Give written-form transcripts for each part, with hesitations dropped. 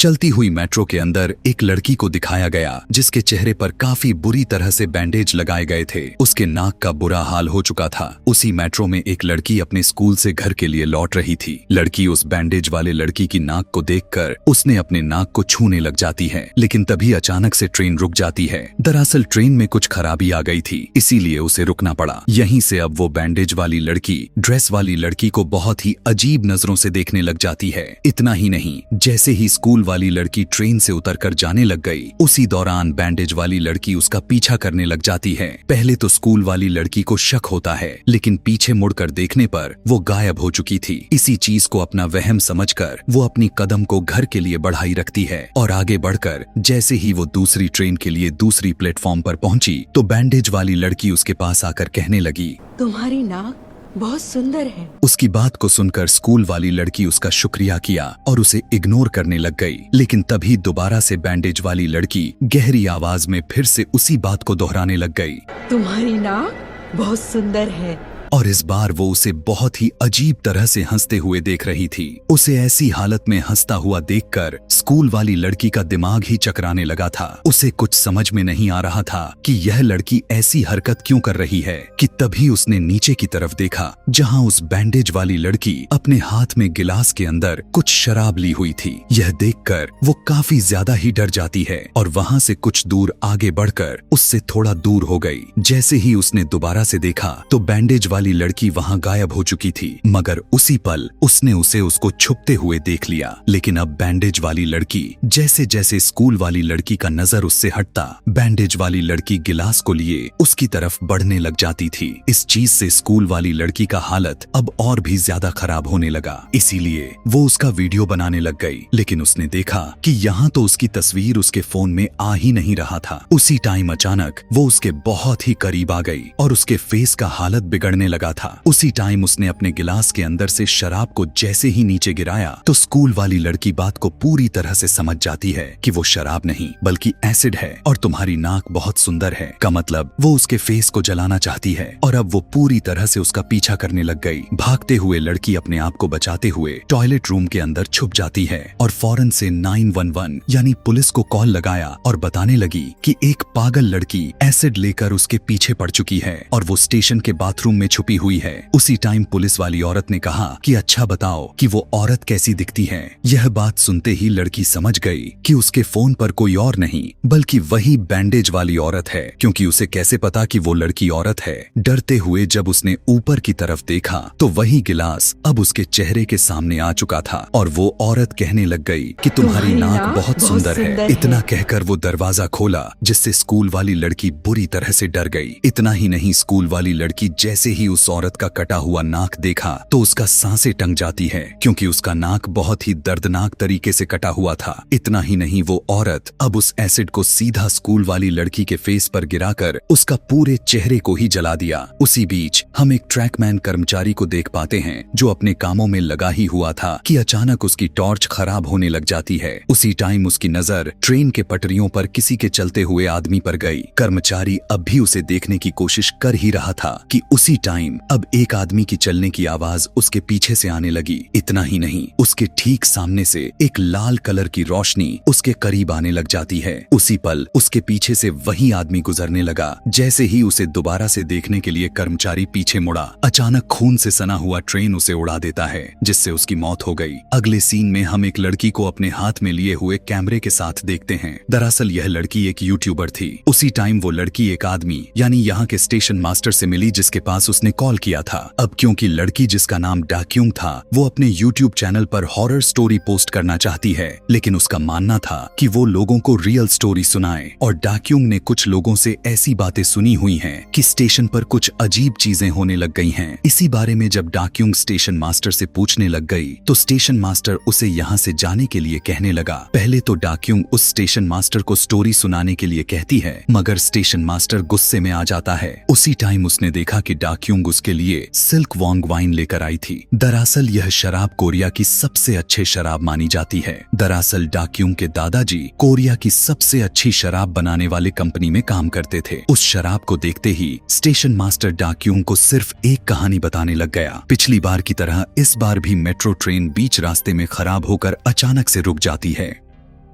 चलती हुई मेट्रो के अंदर एक लड़की को दिखाया गया जिसके चेहरे पर काफी बुरी तरह से बैंडेज लगाए गए थे। उसके नाक का बुरा हाल हो चुका था। उसी मेट्रो में एक लड़की अपने स्कूल से घर के लिए लौट रही थी। लड़की उस बैंडेज वाले लड़की की नाक को देखकर उसने अपने नाक को छूने लग जाती है, लेकिन तभी अचानक से ट्रेन रुक जाती है। दरअसल ट्रेन में कुछ खराबी आ गई थी, इसीलिए उसे रुकना पड़ा। यहीं से अब वो बैंडेज वाली लड़की ड्रेस वाली लड़की को बहुत ही अजीब नजरों से देखने लग जाती है। इतना ही नहीं, जैसे ही स्कूल वाली लड़की ट्रेन से उतरकर जाने लग गई, उसी दौरान बैंडेज वाली लड़की उसका पीछा करने लग जाती है। पहले तो स्कूल वाली लड़की को शक होता है, लेकिन पीछे मुड़कर देखने पर वो गायब हो चुकी थी। इसी चीज को अपना वहम समझकर वो अपनी कदम को घर के लिए बढ़ाई रखती है और आगे बढ़कर जैसे ही वो दूसरी ट्रेन के लिए दूसरी प्लेटफॉर्म पर पहुंची तो बैंडेज वाली लड़की उसके पास आकर कहने लगी, तुम्हारी नाक बहुत सुंदर है। उसकी बात को सुनकर स्कूल वाली लड़की उसका शुक्रिया किया और उसे इग्नोर करने लग गई। लेकिन तभी दोबारा से बैंडेज वाली लड़की गहरी आवाज में फिर से उसी बात को दोहराने लग गई, तुम्हारी नाक बहुत सुंदर है। और इस बार वो उसे बहुत ही अजीब तरह से हंसते हुए देख रही थी। उसे ऐसी हालत में हंसता हुआ देखकर स्कूल वाली लड़की का दिमाग ही चकराने लगा था। उसे कुछ समझ में नहीं आ रहा था कि यह लड़की ऐसी हरकत क्यों कर रही है कि तभी उसने नीचे की तरफ देखा, जहां उस बैंडेज वाली लड़की अपने हाथ में गिलास के अंदर कुछ शराब ली हुई थी। यह देखकर वो काफी ज्यादा ही डर जाती है और वहां से कुछ दूर आगे बढ़कर उससे थोड़ा दूर हो गई। जैसे ही उसने दोबारा से देखा तो बैंडेज वाली लड़की वहां गायब हो चुकी थी, मगर उसी पल उसने उसको छुपते हुए देख लिया। लेकिन अब बैंडेज वाली लड़की जैसे जैसे स्कूल वाली लड़की का नजर उससे हटता, बैंडेज वाली लड़की गिलास को लिए उसकी तरफ बढ़ने लग जाती थी। इस चीज से स्कूल वाली लड़की का हालत अब और भी ज्यादा खराब होने लगा। इसीलिए वो उसका वीडियो बनाने लग गई। लेकिन उसने देखा कि यहाँ तो उसकी तस्वीर उसके फोन में आ ही नहीं रहा था। उसी टाइम अचानक वो उसके बहुत ही करीब आ गई और उसके फेस का हालत बिगड़ने लगा था। उसी टाइम उसने अपने गिलास के अंदर से शराब को जैसे ही नीचे गिराया तो स्कूल वाली लड़की बात को पूरी तरह से समझ जाती है कि वो शराब नहीं बल्कि एसिड है और तुम्हारी नाक बहुत सुंदर है का मतलब वो उसके फेस को जलाना चाहती है। और अब वो पूरी तरह से उसका पीछा करने लग गई। भागते हुए लड़की अपने आप को बचाते हुए टॉयलेट रूम के अंदर छुप जाती है और फौरन से 911 यानी पुलिस को कॉल लगाया और बताने लगी कि एक पागल लड़की एसिड लेकर उसके पीछे पड़ चुकी है और वो स्टेशन के बाथरूम में छुपी हुई है। उसी टाइम पुलिस वाली औरत ने कहा कि अच्छा बताओ कि वो औरत कैसी दिखती है। यह बात सुनते ही लड़की समझ गई कि उसके फोन पर कोई और नहीं बल्कि वही बैंडेज वाली औरत है, क्योंकि उसे कैसे पता कि वो लड़की औरत है। डरते हुए जब उसने ऊपर की तरफ देखा तो वही गिलास अब उसके चेहरे के सामने आ चुका था और वो औरत कहने लग गई कि तुम्हारी नाक बहुत सुंदर है। इतना कहकर वो दरवाजा खोला, जिससे स्कूल वाली लड़की बुरी तरह से डर गई। इतना ही नहीं, स्कूल वाली लड़की जैसे ही उस औरत का कटा हुआ नाक देखा तो उसका सांसें टंग जाती है, क्योंकि उसका नाक बहुत ही दर्दनाक तरीके से कटा हुआ था। इतना ही नहीं, वो औरत अब उस एसिड को सीधा स्कूल वाली लड़की के फेस पर गिराकर उसका पूरे चेहरे को ही जला दिया। उसी बीच हम एक ट्रैकमैन कर्मचारी को देख पाते हैं जो अपने कामों में लगा ही हुआ था कि अचानक उसकी टॉर्च खराब होने लग जाती है। उसी टाइम उसकी नजर ट्रेन के पटरियों पर किसी के चलते हुए आदमी पर गई। कर्मचारी अब भी उसे देखने की कोशिश कर ही रहा था कि उसी टाइम अब एक आदमी की चलने की आवाज उसके पीछे से आने लगी। इतना ही नहीं, उसके ठीक सामने से एक लाल कलर की रोशनी उसके करीब आने लग जाती है। उसी पल उसके पीछे से वही आदमी गुजरने लगा। जैसे ही उसे दोबारा से देखने के लिए कर्मचारी पीछे मुड़ा, अचानक खून से सना हुआ ट्रेन उसे उड़ा देता है, जिससे उसकी मौत हो गई। अगले सीन में हम एक लड़की को अपने हाथ में लिए हुए कैमरे के साथ देखते हैं। दरअसल यह लड़की एक यूट्यूबर थी। उसी टाइम वो लड़की एक आदमी यानी यहाँ के स्टेशन मास्टर से मिली, जिसके पास उसने कॉल किया था। अब क्योंकि लड़की जिसका नाम डाक्यूंग था वो अपने यूट्यूब चैनल पर हॉरर स्टोरी पोस्ट करना चाहती है, लेकिन उसका मानना था कि वो लोगों को रियल स्टोरी सुनाए। और डाक्यूंग ने कुछ लोगों से ऐसी बातें सुनी हुई हैं कि स्टेशन पर कुछ अजीब चीजें होने लग गई हैं। इसी बारे में जब डाक्यूंग स्टेशन मास्टर से पूछने लग गई तो स्टेशन मास्टर उसे यहाँ से जाने के लिए कहने लगा। पहले तो डाक्यूंग उस स्टेशन मास्टर को स्टोरी सुनाने के लिए कहती है, मगर स्टेशन मास्टर गुस्से में आ जाता है। उसी टाइम उसने देखा कि डाक्यूंग उसके लिए सिल्क वॉन्ग वाइन लेकर आई थी। दरअसल यह शराब कोरिया की सबसे अच्छी शराब मानी जाती है। दरअसल डाक्यूंग के दादाजी कोरिया की सबसे अच्छी शराब बनाने वाले कंपनी में काम करते थे। उस शराब को देखते ही स्टेशन मास्टर डाक्यूंग को सिर्फ एक कहानी बताने लग गया। पिछली बार की तरह इस बार भी मेट्रो ट्रेन बीच रास्ते में खराब होकर अचानक से रुक जाती है।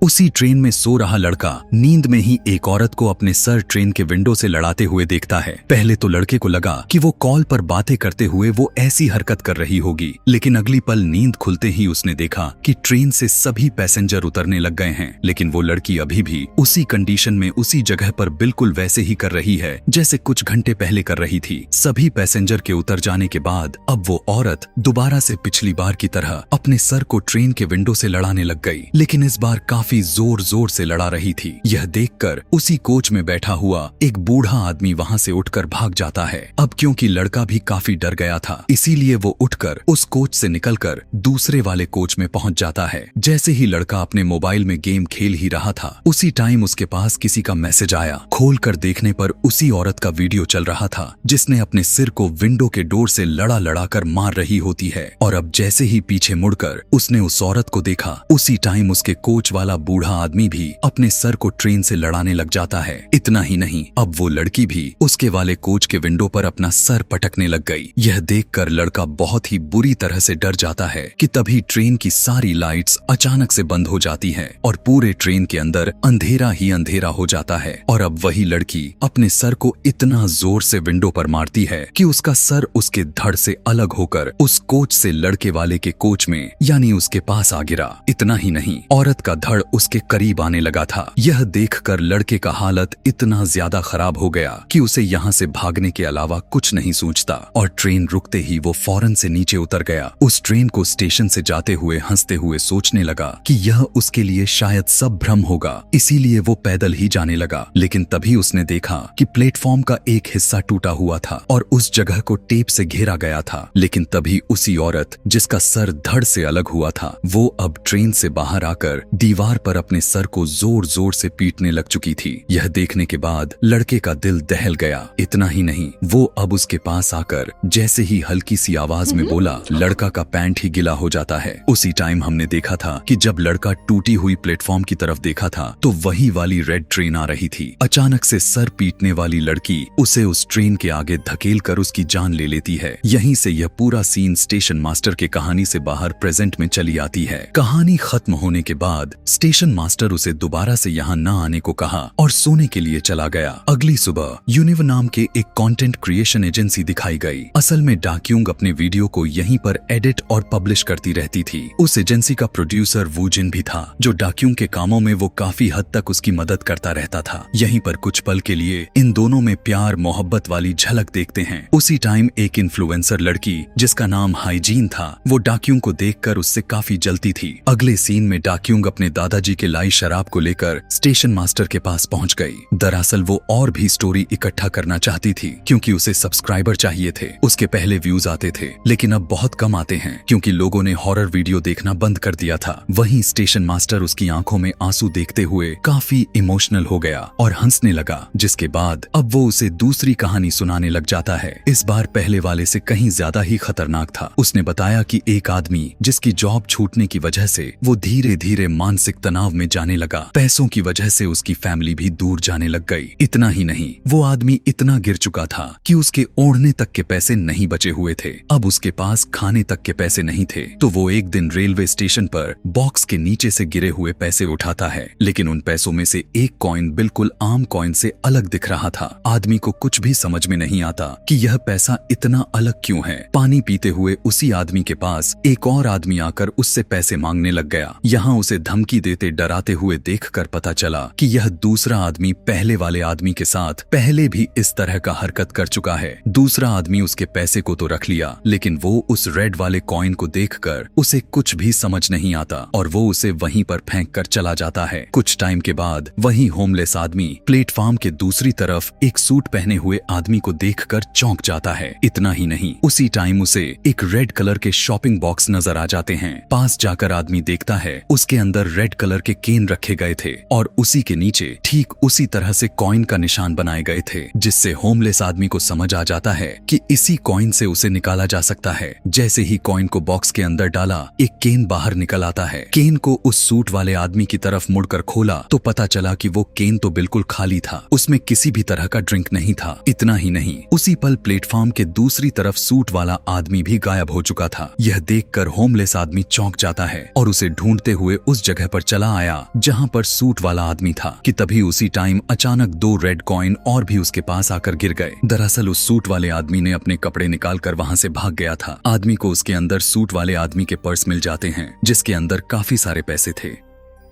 उसी ट्रेन में सो रहा लड़का नींद में ही एक औरत को अपने सर ट्रेन के विंडो से लड़ाते हुए देखता है। पहले तो लड़के को लगा कि वो कॉल पर बातें करते हुए वो ऐसी हरकत कर रही होगी, लेकिन अगली पल नींद खुलते ही उसने देखा कि ट्रेन से सभी पैसेंजर उतरने लग गए हैं, लेकिन वो लड़की अभी भी उसी कंडीशन में उसी जगह पर बिल्कुल वैसे ही कर रही है जैसे कुछ घंटे पहले कर रही थी। सभी पैसेंजर के उतर जाने के बाद अब वो औरत दोबारा से पिछली बार की तरह अपने सर को ट्रेन के विंडो से लड़ाने लग गई, लेकिन इस बार काफी जोर जोर से लड़ा रही थी। यह देखकर उसी कोच में बैठा हुआ एक बूढ़ा आदमी वहां से उठकर भाग जाता है। अब क्योंकि लड़का भी काफी डर गया था, इसीलिए वो उठकर उस कोच से निकलकर दूसरे वाले कोच में पहुंच जाता है। जैसे ही लड़का अपने मोबाइल में गेम खेल ही रहा था, उसी टाइम उसके पास किसी का मैसेज आया। खोलकर देखने पर उसी औरत का वीडियो चल रहा था जिसने अपने सिर को विंडो के डोर से लड़ा कर मार रही होती है। और अब जैसे ही पीछे मुड़कर उसने उस औरत को देखा, उसी टाइम उसके कोच वाला बूढ़ा आदमी भी अपने सर को ट्रेन से लड़ाने लग जाता है। इतना ही नहीं, अब वो लड़की भी उसके वाले कोच के विंडो पर अपना सर पटकने लग गई। यह देखकर लड़का बहुत ही बुरी तरह से डर जाता है कि तभी ट्रेन की सारी लाइट्स अचानक से बंद हो जाती हैं और पूरे ट्रेन के अंदर अंधेरा ही अंधेरा हो जाता है। और अब वही लड़की अपने सर को इतना जोर से विंडो पर मारती है कि उसका सर उसके धड़ से अलग होकर उस कोच से लड़के वाले के कोच में यानी उसके पास आ गिरा। इतना ही नहीं, औरत का धड़ उसके करीब आने लगा था। यह देखकर लड़के का हालत इतना ज्यादा खराब हो गया कि उसे यहाँ से भागने के अलावा कुछ नहीं सूझता और ट्रेन रुकते ही वो फौरन से नीचे उतर गया। उस ट्रेन को स्टेशन से जाते हुए हंसते हुए सोचने लगा कि यह उसके लिए शायद सब भ्रम होगा, इसीलिए वो पैदल ही जाने लगा। लेकिन तभी उसने देखा कि प्लेटफॉर्म का एक हिस्सा टूटा हुआ था और उस जगह को टेप से घेरा गया था। लेकिन तभी उसी औरत जिसका सर धड़ से अलग हुआ था, वो अब ट्रेन से बाहर आकर दीवार पर अपने सर को जोर जोर से पीटने लग चुकी थी। यह देखने के बाद लड़के का दिल दहल गया। इतना ही नहीं, वो अब उसके पास आकर जैसे ही हल्की सी आवाज में बोला, लड़का का पैंट ही गिला हो जाता है। उसी टाइम हमने देखा था कि जब लड़का टूटी हुई प्लेटफॉर्म की तरफ देखा था तो वही वाली रेड ट्रेन आ रही थी। अचानक से सर पीटने वाली लड़की उसे उस ट्रेन के आगे धकेल कर उसकी जान ले लेती है। यहीं से यह पूरा सीन स्टेशन मास्टर के कहानी से बाहर प्रेजेंट में चली आती है। कहानी खत्म होने के बाद स्टेशन मास्टर उसे दोबारा से यहाँ न आने को कहा और सोने के लिए चला गया। अगली सुबह यूनिव नाम के एक कंटेंट क्रिएशन एजेंसी दिखाई गई। असल में डाक्यूंग अपने वीडियो को यहीं पर एडिट और पब्लिश करती रहती थी। उस एजेंसी का प्रोड्यूसर वू जिन भी था, जो डाक्यूंग के कामों में वो काफी हद तक उसकी मदद करता रहता था। यहीं पर कुछ पल के लिए इन दोनों में प्यार मोहब्बत वाली झलक देखते हैं। उसी टाइम एक इन्फ्लुएंसर लड़की जिसका नाम हाइजीन था, वो डाक्यूंग को देखकर उससे काफी जलती थी। अगले सीन में डाक्यूंग अपने दादाजी के लाई शराब को लेकर स्टेशन मास्टर के पास पहुंच गई। दरअसल वो और भी स्टोरी इकट्ठा करना चाहती थी क्योंकि उसे सब्सक्राइबर चाहिए थे। उसके पहले व्यूज आते थे लेकिन अब बहुत कम आते हैं क्योंकि लोगों ने हॉरर वीडियो देखना बंद कर दिया था। वहीं स्टेशन मास्टर उसकी आंखों में आंसू देखते हुए काफी इमोशनल हो गया और हंसने लगा, जिसके बाद अब वो उसे दूसरी कहानी सुनाने लग जाता है। इस बार पहले वाले से कहीं ज्यादा ही खतरनाक था। उसने बताया कि एक आदमी जिसकी जॉब छूटने की वजह से वो धीरे धीरे मानसिक तनाव में जाने लगा। पैसों की वजह से उसकी फैमिली भी दूर जाने लग गई। इतना ही नहीं, वो आदमी इतना गिर चुका था कि उसके ओढ़ने तक के पैसे नहीं बचे हुए थे। अब उसके पास खाने तक के पैसे नहीं थे। तो वो एक दिन रेलवे स्टेशन पर बॉक्स के नीचे से गिरे हुए पैसे उठाता है, लेकिन उन पैसों में से एक कॉइन बिल्कुल आम कॉइन से अलग दिख रहा था। आदमी को कुछ भी समझ में नहीं आता कि यह पैसा इतना अलग क्यों है। पानी पीते हुए उसी आदमी के पास एक और आदमी आकर उससे पैसे मांगने लग गया। यहाँ उसे धमकी देते डराते हुए देखकर पता चला कि यह दूसरा आदमी पहले वाले आदमी के साथ पहले भी इस तरह का हरकत कर चुका है। दूसरा आदमी उसके पैसे को तो रख लिया, लेकिन वो उस रेड वाले कॉइन को देखकर उसे कुछ भी समझ नहीं आता और वो उसे वहीं पर फेंक कर चला जाता है। कुछ टाइम के बाद वही होमलेस आदमी प्लेटफॉर्म के दूसरी तरफ एक सूट पहने हुए आदमी को देखकर चौंक जाता है। इतना ही नहीं, उसी टाइम उसे एक रेड कलर के शॉपिंग बॉक्स नजर आ जाते हैं। पास जाकर आदमी देखता है उसके अंदर रेड कलर के केन रखे गए थे और उसी के नीचे ठीक उसी तरह से कॉइन का निशान बनाए गए थे, जिससे होमलेस आदमी को समझ आ जाता है कि इसी कॉइन से उसे निकाला जा सकता है। जैसे ही कॉइन को बॉक्स के अंदर डाला, एक केन बाहर निकल आता है। केन को उस सूट वाले आदमी की तरफ मुड़कर खोला तो पता चला कि वो केन तो बिल्कुल खाली था, उसमें किसी भी तरह का ड्रिंक नहीं था। इतना ही नहीं, उसी पल प्लेटफॉर्म के दूसरी तरफ सूट वाला आदमी भी गायब हो चुका था। यह देखकर होमलेस आदमी चौंक जाता है और उसे ढूंढते हुए उस जगह पर चला आया जहाँ पर सूट वाला आदमी था कि तभी उसी टाइम अचानक 2 रेड कॉइन और भी उसके पास आकर गिर गए। दरअसल उस सूट वाले आदमी ने अपने कपड़े निकालकर वहाँ से भाग गया था। आदमी को उसके अंदर सूट वाले आदमी के पर्स मिल जाते हैं जिसके अंदर काफी सारे पैसे थे।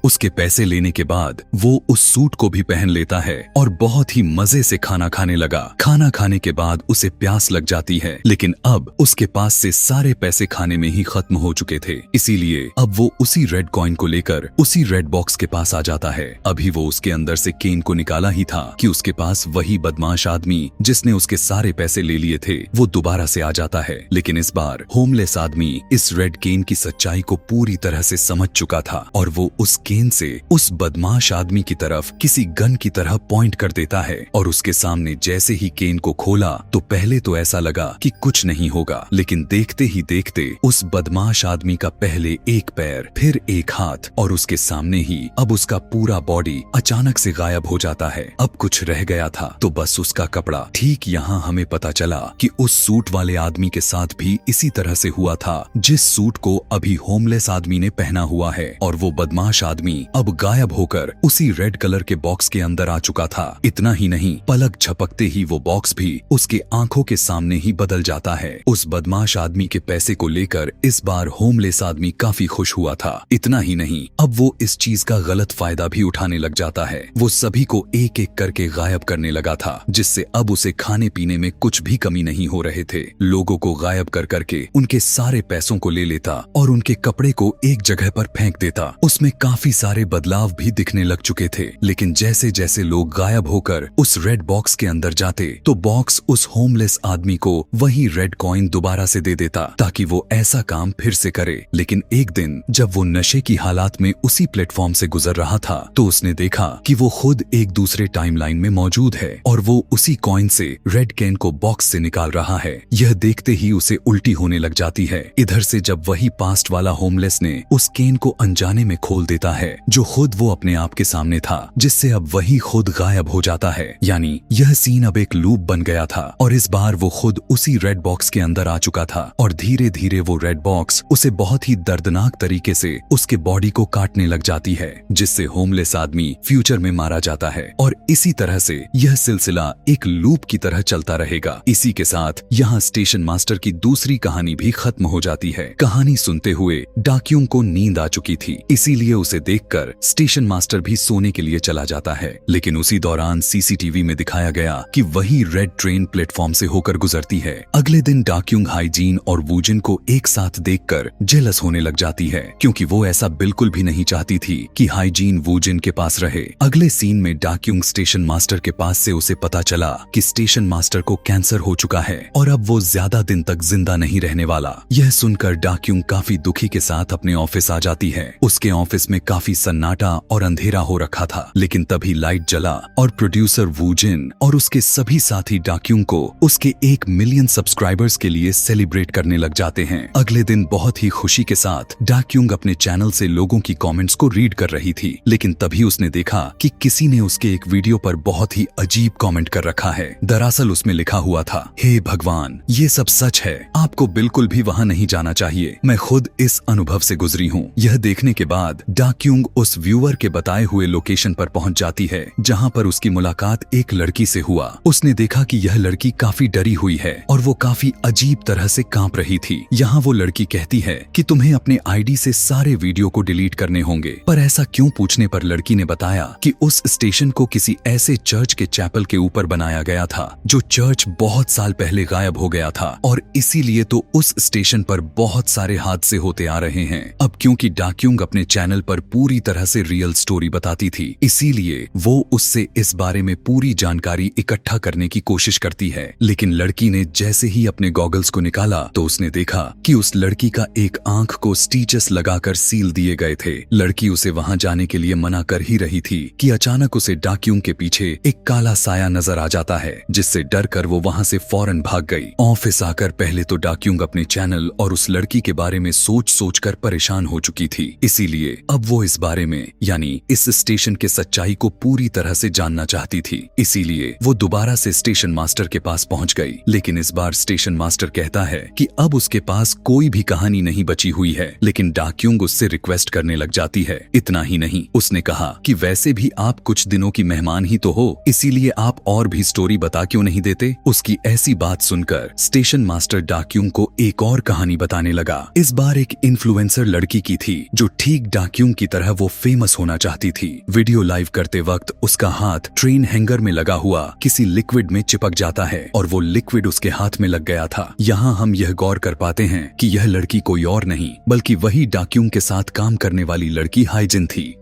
उसके पैसे लेने के बाद वो उस सूट को भी पहन लेता है और बहुत ही मजे से खाना खाने लगा। खाना खाने के बाद उसे प्यास लग जाती है, लेकिन अब उसके पास से सारे पैसे खाने में ही खत्म हो चुके थे। इसीलिए अब वो उसी रेड कॉइन को लेकर उसी रेड बॉक्स के पास आ जाता है। अभी वो उसके अंदर से केन को निकाला ही था कि उसके पास वही बदमाश आदमी जिसने उसके सारे पैसे ले लिए थे वो दोबारा से आ जाता है। लेकिन इस बार होमलेस आदमी इस रेड केन की सच्चाई को पूरी तरह से समझ चुका था और वो उस केन से उस बदमाश आदमी की तरफ किसी गन की तरह पॉइंट कर देता है और उसके सामने जैसे ही केन को खोला तो पहले तो ऐसा लगा कि कुछ नहीं होगा, लेकिन देखते ही देखते उस बदमाश आदमी का पहले एक पैर फिर एक हाथ और उसके सामने ही अब उसका पूरा बॉडी अचानक से गायब हो जाता है। अब कुछ रह गया था तो बस उसका कपड़ा। ठीक यहाँ हमें पता चला कि उस सूट वाले आदमी के साथ भी इसी तरह से हुआ था जिस सूट को अभी होमलेस आदमी ने पहना हुआ है, और वो बदमाश आदमी अब गायब होकर उसी रेड कलर के बॉक्स के अंदर आ चुका था। इतना ही नहीं, पलक झपकते ही वो बॉक्स भी उसके आंखों के सामने ही बदल जाता है। उस बदमाश आदमी के पैसे को लेकर इस बार होमलेस आदमी काफी खुश हुआ था। इतना ही नहीं, अब वो इस चीज का गलत फायदा भी उठाने लग जाता है। वो सभी को एक एक करके गायब करने लगा था, जिससे अब उसे खाने पीने में कुछ भी कमी नहीं हो रहे थे। लोगों को गायब कर करके उनके सारे पैसों को ले लेता और उनके कपड़े को एक जगह पर फेंक देता। उसमें काफी सारे बदलाव भी दिखने लग चुके थे, लेकिन जैसे जैसे लोग गायब होकर उस रेड बॉक्स के अंदर जाते तो बॉक्स उस होमलेस आदमी को वही रेड कॉइन दोबारा से दे देता ताकि वो ऐसा काम फिर से करे। लेकिन एक दिन जब वो नशे की हालात में उसी प्लेटफॉर्म से गुजर रहा था तो उसने देखा कि वो खुद एक दूसरे टाइमलाइन में मौजूद है और वो उसी कॉइन से रेड कैन को बॉक्स से निकाल रहा है। यह देखते ही उसे उल्टी होने लग जाती है। इधर से जब वही पास्ट वाला होमलेस ने उस केन को अनजाने में खोल देता है जो खुद वो अपने आप के सामने था, जिससे अब वही खुद गायब हो जाता है। यानी यह सीन अब एक लूप बन गया था और इस बार वो खुद उसी रेड बॉक्स के अंदर आ चुका था और धीरे धीरे वो रेड बॉक्स उसे बहुत ही दर्दनाक तरीके से उसके बॉडी को काटने लग जाती है, जिससे होमलेस आदमी फ्यूचर में मारा जाता है। और इसी तरह से यह सिलसिला एक लूप की तरह चलता रहेगा। इसी के साथ यहाँ स्टेशन मास्टर की दूसरी कहानी भी खत्म हो जाती है। कहानी सुनते हुए डाकियों को नींद आ चुकी थी, इसीलिए उसे देखकर स्टेशन मास्टर भी सोने के लिए चला जाता है। लेकिन उसी दौरान सीसीटीवी में दिखाया गया कि वही रेड ट्रेन प्लेटफॉर्म से होकर गुजरती है। अगले दिन डाक्यूंग हाइजीन और वूजिन को एक साथ देखकर जेलस होने लग जाती है, क्योंकि वो ऐसा बिल्कुल भी नहीं चाहती थी कि हाइजीन वूजिन के पास रहे। अगले सीन में डाक्यूंग स्टेशन मास्टर के पास से उसे पता चला कि स्टेशन मास्टर को कैंसर हो चुका है और अब वो ज्यादा दिन तक जिंदा नहीं रहने वाला। यह सुनकर डाक्यूंग काफी दुखी के साथ अपने ऑफिस आ जाती है। उसके ऑफिस में काफी सन्नाटा और अंधेरा हो रखा था, लेकिन तभी लाइट जला और प्रोड्यूसर वूजिन और उसके सभी साथी डाक्यूंग को उसके 1 मिलियन सब्सक्राइबर्स के लिए सेलिब्रेट करने लग जाते हैं। अगले दिन बहुत ही खुशी के साथ डाक्यूंग अपने चैनल से लोगों की कमेंट्स को रीड कर रही थी, लेकिन तभी उसने देखा कि किसी ने उसके एक वीडियो पर बहुत ही अजीब कमेंट कर रखा है। दरअसल उसमें लिखा हुआ था, हे भगवान, ये सब सच है, आपको बिल्कुल भी वहाँ नहीं जाना चाहिए, मैं खुद इस अनुभव से गुजरी हूँ। यह देखने के बाद डाक्यूंग उस व्यूअर के बताए हुए लोकेशन पर पहुंच जाती है जहां पर उसकी मुलाकात एक लड़की से हुआ। उसने देखा कि यह लड़की काफी डरी हुई है और वो काफी अजीब तरह से कांप रही थी। यहाँ वो लड़की कहती है कि तुम्हें अपने आईडी से सारे वीडियो को डिलीट करने होंगे। पर ऐसा क्यों पूछने पर लड़की ने बताया कि उस स्टेशन को किसी ऐसे चर्च के चैपल के ऊपर बनाया गया था जो चर्च बहुत साल पहले गायब हो गया था और इसीलिए तो उस स्टेशन पर बहुत सारे हादसे होते आ रहे हैं। अब क्योंकि डाक्यूंग अपने चैनल पर पूरी तरह से रियल स्टोरी बताती थी, इसीलिए वो उससे इस बारे में पूरी जानकारी इकट्ठा करने की कोशिश करती है। लेकिन लड़की ने जैसे ही अपने गॉगल्स को निकाला तो उसने देखा कि उस लड़की का एक आंख को स्टिचेस लगाकर सील दिए गए थे। लड़की उसे वहां जाने के लिए मना कर ही रही थी कि अचानक उसे डाक्यूंग के पीछे एक काला साया नजर आ जाता है, जिससे डर कर वो वहां से फौरन भाग गई। ऑफिस आकर पहले तो डाक्यूंग अपने चैनल और उस लड़की के बारे में सोच सोच कर परेशान हो चुकी थी, इसीलिए अब वो वो इस बारे में यानी इस स्टेशन के सच्चाई को पूरी तरह से जानना चाहती थी। इसीलिए वो दोबारा से स्टेशन मास्टर के पास पहुंच गई। लेकिन इस बार स्टेशन मास्टर कहता है कि अब उसके पास कोई भी कहानी नहीं बची हुई है। लेकिन डाक्यूंग उससे रिक्वेस्ट करने लग जाती है। इतना ही नहीं, उसने कहा कि वैसे भी आप कुछ दिनों की मेहमान ही तो हो, इसीलिए आप और भी स्टोरी बता क्यों नहीं देते। उसकी ऐसी बात सुनकर स्टेशन मास्टर डाक्यूंग को एक और कहानी बताने लगा। इस बार एक इन्फ्लुएंसर लड़की की थी जो ठीक डाक्यूंग की तरह वो फेमस होना चाहती थी। वीडियो लाइव करते वक्त उसका हाथ ट्रेन हैंगर में लगा हुआ किसी लिक्विड में चिपक जाता है और वो लिक्विड उसके हाथ में लग गया था। यहाँ हम यह गौर कर पाते हैं कि यह लड़की कोई और नहीं बल्कि वही डाक्यूंग के साथ काम करने वाली लड़की हाइजिन थी।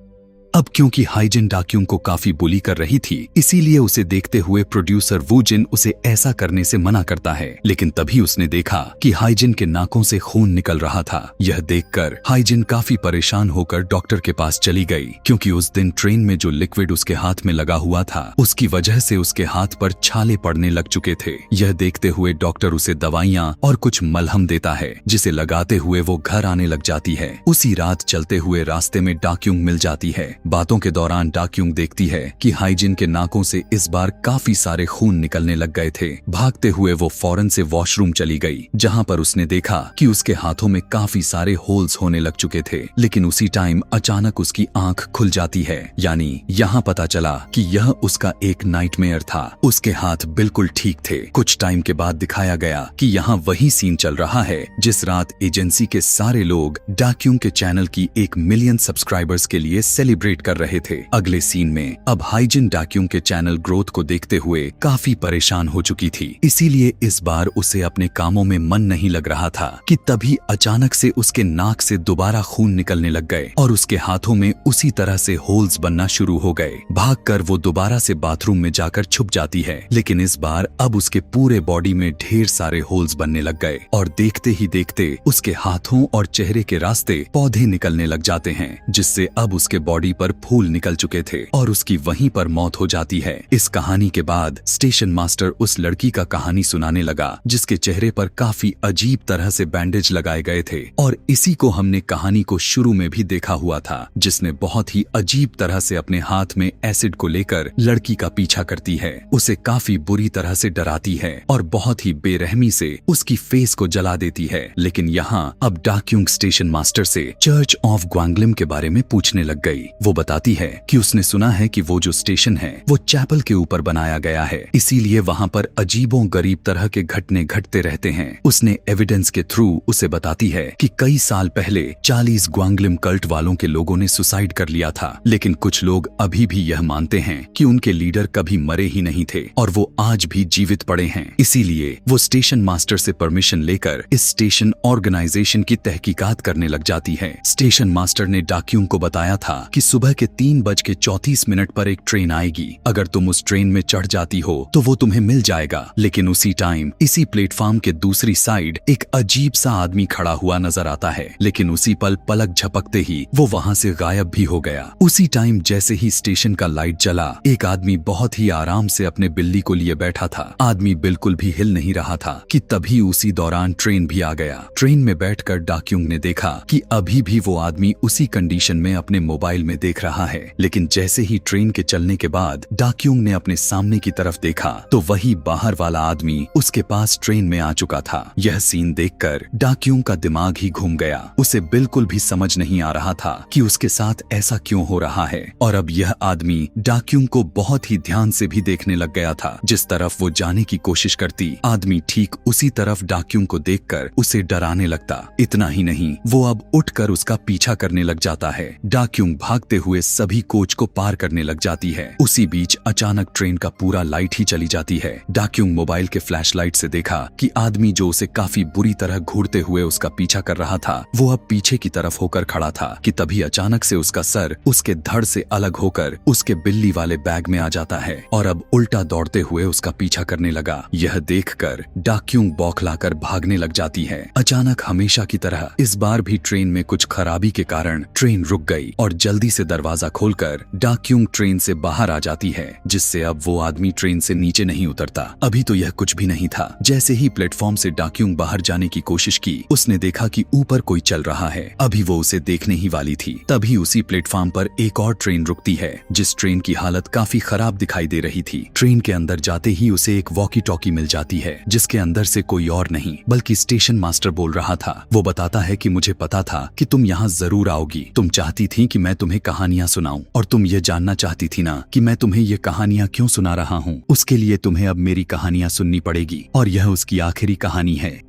अब क्योंकि हाइजिन डाक्यूंग को काफी बुली कर रही थी, इसीलिए उसे देखते हुए प्रोड्यूसर वू जिन उसे ऐसा करने से मना करता है। लेकिन तभी उसने देखा कि हाइजिन के नाकों से खून निकल रहा था। यह देखकर हाइजिन काफी परेशान होकर डॉक्टर के पास चली गई, क्योंकि उस दिन ट्रेन में जो लिक्विड उसके हाथ में लगा हुआ था उसकी वजह से उसके हाथ पर छाले पड़ने लग चुके थे। यह देखते हुए डॉक्टर उसे दवाइयाँ और कुछ मलहम देता है, जिसे लगाते हुए वो घर आने लग जाती है। उसी रात चलते हुए रास्ते में डाक्यूंग मिल जाती है। बातों के दौरान डाक्यूंग देखती है कि हाइजिन के नाकों से इस बार काफी सारे खून निकलने लग गए थे। भागते हुए वो फौरन से वॉशरूम चली गई, जहां पर उसने देखा कि उसके हाथों में काफी सारे होल्स होने लग चुके थे। लेकिन उसी टाइम अचानक उसकी आंख खुल जाती है, यानी यहाँ पता चला कि यह उसका एक नाइटमेयर था। उसके हाथ बिल्कुल ठीक थे। कुछ टाइम के बाद दिखाया गया कि यहाँ वही सीन चल रहा है जिस रात एजेंसी के सारे लोग डाक्यूंग के चैनल की 1 मिलियन सब्सक्राइबर्स के लिए सेलिब्रेट कर रहे थे। अगले सीन में अब हाइजिन डाक्यूंग के चैनल ग्रोथ को देखते हुए काफी परेशान हो चुकी थी। इसीलिए इस बार उसे अपने कामों में मन नहीं लग रहा था कि तभी अचानक से उसके नाक से दोबारा खून निकलने लग गए और उसके हाथों में उसी तरह से होल्स बनना शुरू हो गए। भागकर वो दोबारा से बाथरूम में जाकर छुप जाती है। लेकिन इस बार अब उसके पूरे बॉडी में ढेर सारे होल्स बनने लग गए और देखते ही देखते उसके हाथों और चेहरे के रास्ते पौधे निकलने लग जाते हैं, जिससे अब उसके बॉडी पर फूल निकल चुके थे और उसकी वहीं पर मौत हो जाती है। इस कहानी के बाद स्टेशन मास्टर उस लड़की का कहानी सुनाने लगा जिसके चेहरे पर काफी अजीब तरह से बैंडेज लगाए गए थे और इसी को हमने कहानी को शुरू में भी देखा हुआ था, जिसने बहुत ही अजीब तरह से अपने हाथ में एसिड को लेकर लड़की का पीछा करती है, उसे काफी बुरी तरह से डराती है और बहुत ही बेरहमी से उसकी फेस को जला देती है। लेकिन यहाँ अब डाक्यूंग स्टेशन मास्टर से चर्च ऑफ ग्वांगलिम के बारे में पूछने लग गई। वो बताती है कि उसने सुना है कि वो जो स्टेशन है वो चैपल के ऊपर बनाया गया है, इसीलिए वहाँ पर अजीबों गरीब तरह के घटने घटते रहते हैं। उसने एविडेंस के थ्रू उसे बताती है कि कई साल पहले 40 ग्वांगलिम कल्ट वालों के लोगों ने सुसाइड कर लिया था। लेकिन कुछ लोग अभी भी यह मानते हैं कि उनके लीडर कभी मरे ही नहीं थे और वो आज भी जीवित पड़े हैं। इसीलिए वो स्टेशन मास्टर से परमिशन लेकर इस स्टेशन ऑर्गेनाइजेशन की तहकीकात करने लग जाती है। स्टेशन मास्टर ने डाक्यूंग को बताया था कि सुबह के 3:34 पर एक ट्रेन आएगी। अगर तुम उस ट्रेन में चढ़ जाती हो तो वो तुम्हें मिल जाएगा। लेकिन उसी टाइम इसी प्लेटफॉर्म के दूसरी साइड एक अजीब सा आदमी खड़ा हुआ नजर आता है। लेकिन उसी पल पलक झपकते ही वो वहाँ से गायब भी हो गया। उसी टाइम जैसे ही स्टेशन का लाइट जला, एक आदमी बहुत ही आराम से अपने बिल्ली को लिए बैठा था। आदमी बिल्कुल भी हिल नहीं रहा था कि तभी उसी दौरान ट्रेन भी आ गया। ट्रेन में बैठकर डाक्यूंग ने देखा कि अभी भी वो आदमी उसी कंडीशन में अपने मोबाइल में देख रहा है। लेकिन जैसे ही ट्रेन के चलने के बाद डाक्यूंग ने अपने सामने की तरफ देखा तो वही बाहर वाला आदमी उसके पास ट्रेन में आ चुका था। यह सीन देखकर डाक्यूंग का दिमाग ही घूम गया। उसे बिल्कुल भी समझ नहीं आ रहा था कि उसके साथ ऐसा क्यों हो रहा है। और अब यह आदमी डाक्यूंग को बहुत ही ध्यान से भी देखने लग गया था। जिस तरफ वो जाने की कोशिश करती, आदमी ठीक उसी तरफ डाक्यूंग को देखकर उसे डराने लगता। इतना ही नहीं, वो अब उठकर उसका पीछा करने लग जाता है। डाक्यूंग भागते हुए सभी कोच को पार करने लग जाती है। उसी बीच अचानक ट्रेन का पूरा लाइट ही चली जाती है। डाक्यूंग मोबाइल के फ्लैशलाइट से देखा कि आदमी जो उसे काफी बुरी तरह घूरते हुए उसका पीछा कर रहा था, वो अब पीछे की तरफ होकर खड़ा था कि तभी अचानक से उसका सर उसके धड़ से अलग होकर उसके बिल्ली वाले बैग में आ जाता है और अब उल्टा दौड़ते हुए उसका पीछा करने लगा। यह देखकर डाक्यूंग बौखलाकर भागने लग जाती है। अचानक हमेशा की तरह इस बार भी ट्रेन में कुछ खराबी के कारण ट्रेन रुक गई और जल्दी से दरवाजा खोलकर डाक्यूंग ट्रेन से बाहर आ जाती है, जिससे अब वो आदमी ट्रेन से नीचे नहीं उतरता। अभी तो यह कुछ भी नहीं था। जैसे ही प्लेटफॉर्म से डाक्यूंग बाहर जाने की कोशिश की, उसने देखा कि ऊपर कोई चल रहा है। अभी वो उसे देखने ही वाली थी, तभी उसी प्लेटफॉर्म पर एक और ट्रेन रुकती है, जिस ट्रेन की हालत काफी खराब दिखाई दे रही थी। ट्रेन के अंदर जाते ही उसे एक वॉकी टॉकी मिल जाती है, जिसके अंदर से कोई और नहीं बल्कि स्टेशन मास्टर बोल रहा था। वो बताता है कि मुझे पता था कि तुम यहाँ जरूर आओगी। तुम चाहती थी कि मैं तुम्हें कहानियां सुनाऊं, और तुम ये जानना चाहती थी ना कि मैं तुम्हें ये कहानियां क्यों सुना रहा हूँ। उसके लिए तुम्हें अब मेरी कहानियां सुननी पड़ेगी, और यह उसकी आखिरी कहानी है।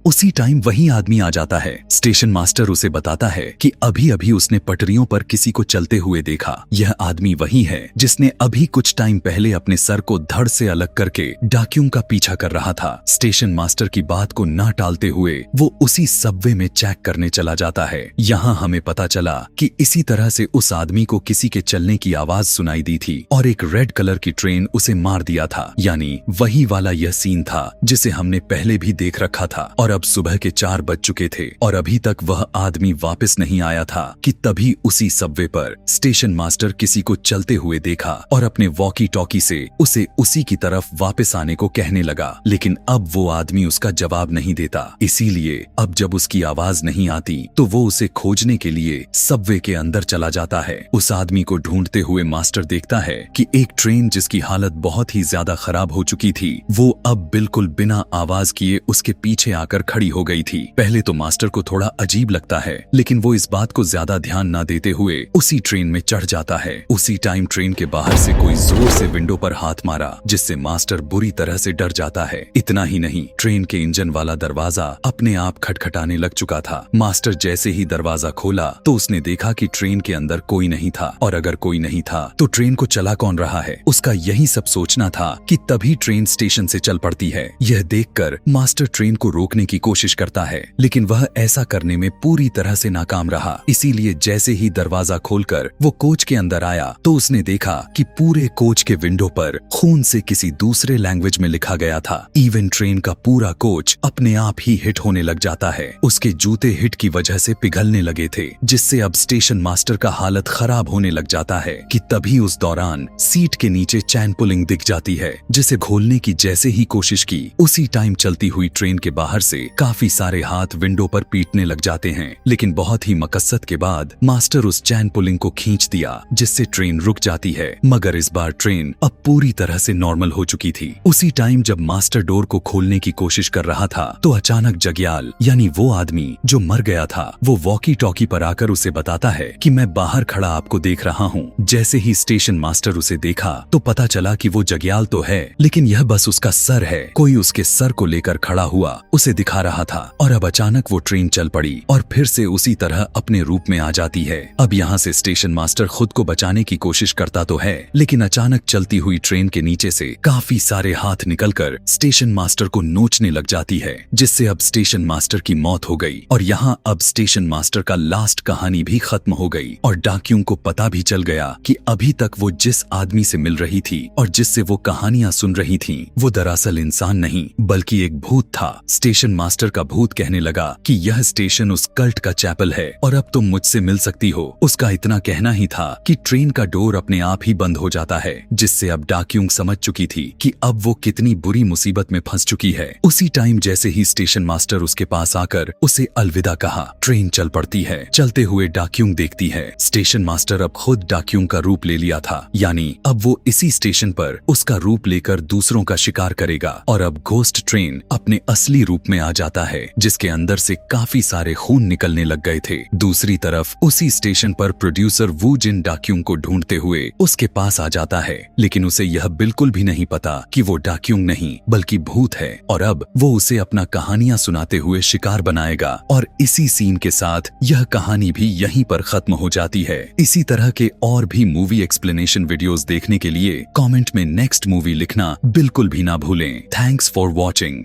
उसी टाइम वही आदमी आ जाता है। स्टेशन मास्टर उसे बताता है कि अभी अभी उसने पटरियों पर किसी को चलते हुए देखा। यह आदमी वही है जिसने अभी कुछ टाइम पहले अपने सर को धड़ से अलग करके डाक्यूंग का पीछा कर रहा था। स्टेशन मास्टर की बात को ना टालते हुए वो उसी सबवे में चेक करने चला जाता है। यहाँ हमें पता चला कि इसी तरह से उस आदमी को किसी के चलने की आवाज सुनाई दी थी और एक रेड कलर की ट्रेन उसे मार दिया था। यानी वही वाला यह सीन था जिसे हमने पहले भी देख रखा था। और अब सुबह के 4 बज चुके थे और अभी तक वह आदमी वापस नहीं आया था कि तभी उसी सबवे पर स्टेशन मास्टर किसी को चलते हुए देखा और अपने वॉकी टॉकी से उसे उसी की तरफ वापस आने को कहने लगा। लेकिन अब वो आदमी उसका जवाब नहीं देता। इसीलिए अब जब उसकी आवाज नहीं आती तो वो उसे खोजने के लिए सबवे के अंदर चला जाता है। उस आदमी को ढूंढते हुए मास्टर देखता है कि एक ट्रेन जिसकी हालत बहुत ही ज्यादा खराब हो चुकी थी, वो अब बिल्कुल बिना आवाज किए उसके पीछे आकर खड़ी हो गई थी। पहले तो मास्टर को थोड़ा अजीब लगता है, लेकिन वो इस बात को ज्यादा ध्यान न देते हुए उसी ट्रेन में चढ़ जाता है। उसी टाइम ट्रेन के बाहर से कोई जोर से विंडो पर हाथ मारा, जिससे मास्टर बुरी तरह से डर जाता है। इतना ही नहीं, ट्रेन के इंजन वाला दरवाजा अपने आप खटखटाने लग चुका था। मास्टर जैसे ही दरवाजा खोला तो उसने देखा कि ट्रेन के अंदर कोई नहीं था, और अगर कोई नहीं था तो ट्रेन को चला कौन रहा है, उसका यही सब सोचना था कि तभी ट्रेन स्टेशन से चल पड़ती है। यह देखकर मास्टर ट्रेन को रोकने की कोशिश करता है, लेकिन वह ऐसा करने में पूरी तरह से नाकाम रहा। इसीलिए जैसे ही दरवाजा खोलकर वो कोच के अंदर आया तो उसने देखा कि पूरे कोच के विंडो पर खून से किसी दूसरे लैंग्वेज में लिखा गया था। इवन ट्रेन का पूरा कोच अपने आप ही हिट होने लग जाता है। उसके जूते हिट की वजह से पिघलने लगे थे, जिससे अब स्टेशन मास्टर का हालत खराब होने लग जाता है कि तभी उस दौरान सीट के नीचे चैन पुलिंग दिख जाती है, जिसे खोलने की जैसे ही कोशिश की, उसी टाइम चलती हुई ट्रेन के बाहर से काफी सारे हाथ विंडो पर पीटने लग जाते हैं। लेकिन बहुत ही मकसद के बाद मास्टर उस चैन पुलिंग को खींच दिया, जिससे ट्रेन रुक जाती है। मगर इस बार ट्रेन अब पूरी तरह से नॉर्मल हो चुकी थी। उसी टाइम जब मास्टर डोर को खोलने की कोशिश कर रहा था तो अचानक जग्याल यानी वो आदमी जो मर गया था, वो वॉकी टॉकी पर आकर उसे बताता है कि मैं बाहर खड़ा आपको देख रहा हूँ। जैसे ही स्टेशन मास्टर उसे देखा तो पता चला कि वो जग्याल तो है, लेकिन यह बस उसका सर है। कोई उसके सर को लेकर खड़ा हुआ उसे दिखा रहा था। और अब अचानक वो ट्रेन चल पड़ी और फिर से उसी तरह अपने रूप में आ जाती है। अब यहाँ से स्टेशन मास्टर खुद को बचाने की कोशिश करता तो है, लेकिन अचानक चलती हुई ट्रेन के नीचे से काफी सारे हाथ निकलकर स्टेशन मास्टर को नोचने लग जाती है, जिससे अब स्टेशन मास्टर की मौत हो गई। और यहाँ अब स्टेशन मास्टर का लास्ट कहानी भी खत्म हो गई और डाक्यूंग को पता भी चल गया कि अभी तक वो जिस आदमी से मिल रही थी और जिससे वो कहानियां सुन रही थी, वो दरअसल इंसान नहीं बल्कि एक भूत था। स्टेशन मास्टर का भूत कहने लगा कि यह स्टेशन उस कल्ट का चैपल है और अब तुम मुझसे मिल सकती हो। उसका इतना कहना ही था कि ट्रेन का डोर अपने आप ही बंद हो जाता है, जिससे अब डाक्यूंग समझ चुकी थी कि अब वो कितनी बुरी मुसीबत में फंस चुकी है। उसी टाइम जैसे ही स्टेशन मास्टर उसके पास आकर उसे अलविदा कहा, ट्रेन चल पड़ती है। चलते हुए डाक्यूंग देखती है स्टेशन मास्टर अब खुद डाक्यूंग का रूप ले लिया था, यानी अब वो इसी स्टेशन पर उसका रूप लेकर दूसरों का शिकार करेगा। और अब घोस्ट ट्रेन अपने असली रूप में आ जाता है, जिसके अंदर से काफी सारे खून निकलने लग गए थे। दूसरी तरफ उसी स्टेशन पर प्रोड्यूसर वू जिन डाक्यूंग को ढूंढते हुए उसके पास आ जाता है, लेकिन उसे यह बिल्कुल भी नहीं पता कि वो डाक्यूंग नहीं बल्कि भूत है। और अब वो उसे अपना कहानियां सुनाते हुए शिकार बनाएगा। और इसी सीन के साथ यह कहानी भी यहीं पर खत्म हो जाती है। इसी तरह के और भी मूवी एक्सप्लेनेशन वीडियोस देखने के लिए कमेंट में नेक्स्ट मूवी लिखना बिल्कुल भी ना भूलें। Thanks for watching.